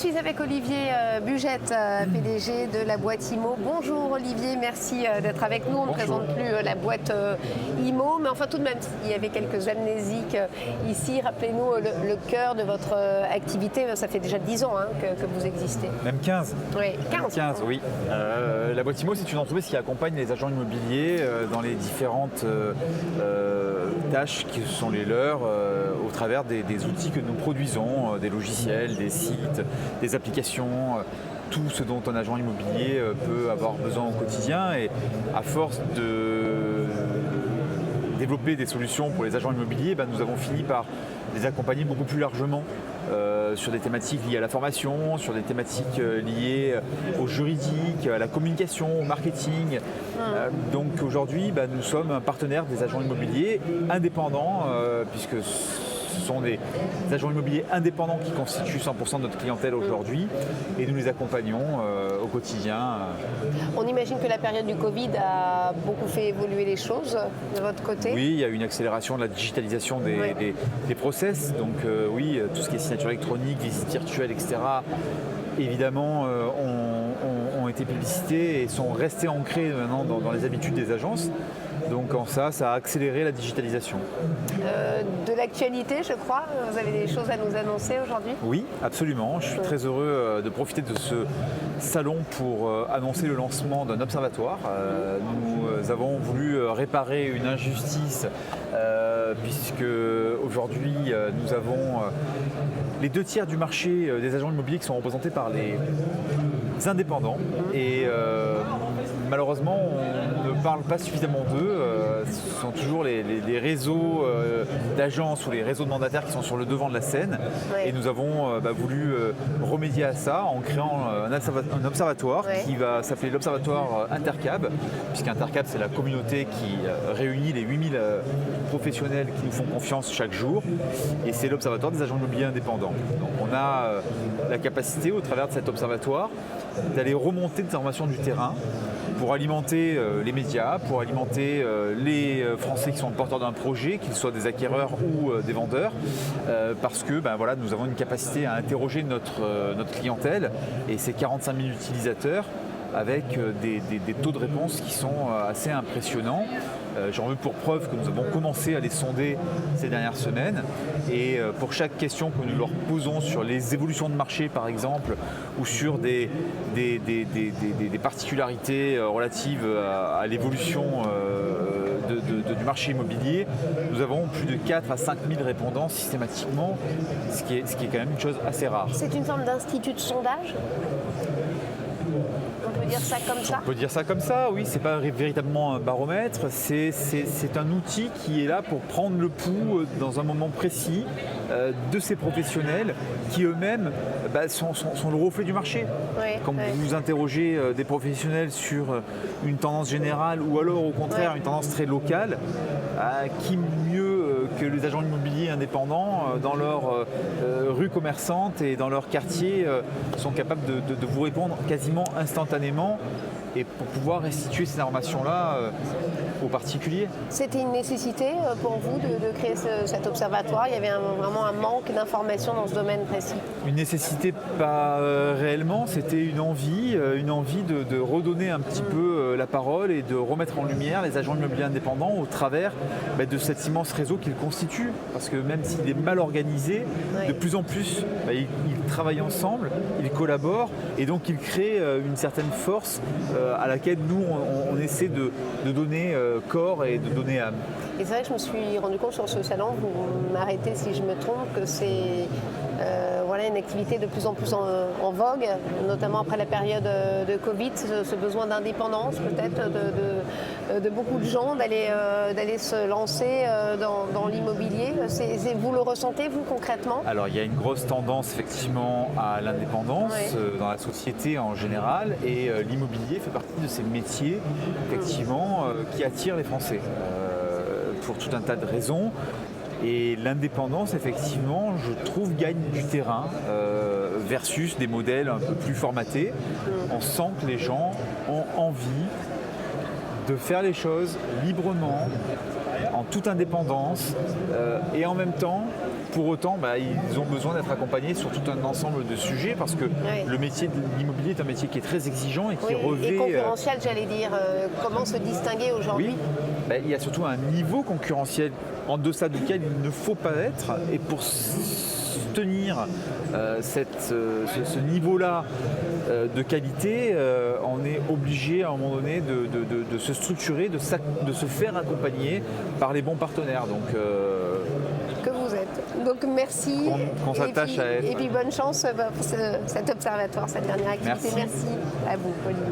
suis avec Olivier Bugette, PDG de la boîte IMO. Bonjour Olivier, merci d'être avec nous. On ne présente plus la boîte IMO, mais enfin tout de même, il y avait quelques amnésiques ici. Rappelez-nous le cœur de votre activité. Ça fait déjà 10 ans que vous existez. Même 15. Oui, 15. Oui. La boîte IMO, c'est une entreprise qui accompagne les agents immobiliers dans les différentes tâches qui sont les leurs au travers des outils que nous produisons, des logiciels, des sites, des applications, tout ce dont un agent immobilier peut avoir besoin au quotidien. Et à force de développer des solutions pour les agents immobiliers, nous avons fini par les accompagner beaucoup plus largement sur des thématiques liées à la formation, sur des thématiques liées au juridique, à la communication, au marketing. Donc aujourd'hui, nous sommes un partenaire des agents immobiliers indépendants, puisque ce sont des agents immobiliers indépendants qui constituent 100% de notre clientèle aujourd'hui et nous les accompagnons au quotidien. On imagine que la période du Covid a beaucoup fait évoluer les choses de votre côté. Oui, il y a eu une accélération de la digitalisation des process. Donc oui, tout ce qui est signature électronique, visite virtuelle, etc. évidemment ont été publicités et sont restés ancrés maintenant dans les habitudes des agences. Donc en ça a accéléré la digitalisation. De l'actualité, je crois, vous avez des choses à nous annoncer aujourd'hui ? Oui, absolument. Je suis très heureux de profiter de ce salon pour annoncer le lancement d'un observatoire. Nous avons voulu réparer une injustice puisque aujourd'hui nous avons les 2/3 du marché des agents immobiliers qui sont représentés par les indépendants et malheureusement on ne parle pas suffisamment d'eux. Ce sont toujours les réseaux d'agences ou les réseaux de mandataires qui sont sur le devant de la scène. Oui. Et nous avons voulu remédier à ça en créant un observatoire qui va s'appeler l'Observatoire Intercab, puisqu'Intercab c'est la communauté qui réunit les 8000 professionnels qui nous font confiance chaque jour, et c'est l'Observatoire des agents immobiliers indépendants. Donc on a la capacité au travers de cet observatoire d'aller remonter des informations du terrain pour alimenter les médias, pour alimenter les Français qui sont porteurs d'un projet, qu'ils soient des acquéreurs ou des vendeurs, parce que nous avons une capacité à interroger notre clientèle et ces 45 000 utilisateurs avec des taux de réponse qui sont assez impressionnants. J'en veux pour preuve que nous avons commencé à les sonder ces dernières semaines, et pour chaque question que nous leur posons sur les évolutions de marché par exemple, ou sur des particularités relatives à l'évolution du marché immobilier, nous avons plus de 4 à 5 000 répondants systématiquement, ce qui est quand même une chose assez rare. C'est une forme d'institut de sondage ? On peut dire ça comme ça ? On peut dire ça comme ça, oui. C'est pas véritablement un baromètre, c'est un outil qui est là pour prendre le pouls dans un moment précis de ces professionnels qui eux-mêmes sont le reflet du marché. Quand vous interrogez des professionnels sur une tendance générale ou alors au contraire une tendance très locale, qui mieux que les agents immobiliers indépendants dans leur rue commerçante et dans leur quartier sont capables de vous répondre quasiment instantanément, et pour pouvoir restituer ces informations-là aux particuliers. C'était une nécessité pour vous de créer cet observatoire ? Il y avait vraiment un manque d'informations dans ce domaine précis ? Une nécessité, pas réellement, c'était une envie de redonner un petit peu la parole et de remettre en lumière les agents immobiliers indépendants au travers de cet immense réseau qu'ils constituent. Parce que même s'il est mal organisé, de plus en plus, ils travaillent ensemble, ils collaborent, et donc ils créent une certaine force à laquelle nous, on essaie de donner corps et de donner âme. Et c'est vrai que je me suis rendu compte sur ce salon, vous m'arrêtez si je me trompe, que c'est une activité de plus en plus en vogue, notamment après la période de Covid, ce besoin d'indépendance peut-être de beaucoup de gens d'aller se lancer dans l'immobilier. Vous le ressentez, vous, concrètement ? Alors il y a une grosse tendance effectivement à l'indépendance dans la société en général, et l'immobilier fait partie de ces métiers effectivement qui attirent les Français pour tout un tas de raisons. Et l'indépendance, effectivement, je trouve, gagne du terrain versus des modèles un peu plus formatés. On sent que les gens ont envie de faire les choses librement, en toute indépendance et en même temps, pour autant, ils ont besoin d'être accompagnés sur tout un ensemble de sujets parce que le métier de l'immobilier est un métier qui est très exigeant et qui revêt... Et concurrentiel, j'allais dire. Comment se distinguer aujourd'hui? Oui, il y a surtout un niveau concurrentiel en deçà duquel il ne faut pas être. Et pour tenir ce niveau-là de qualité, on est obligé à un moment donné de se structurer, de se faire accompagner par les bons partenaires. Donc, que vous êtes. Donc merci. Qu'on s'attache à être. Et puis bonne chance pour cet observatoire, cette dernière activité. Merci à vous, Olivier.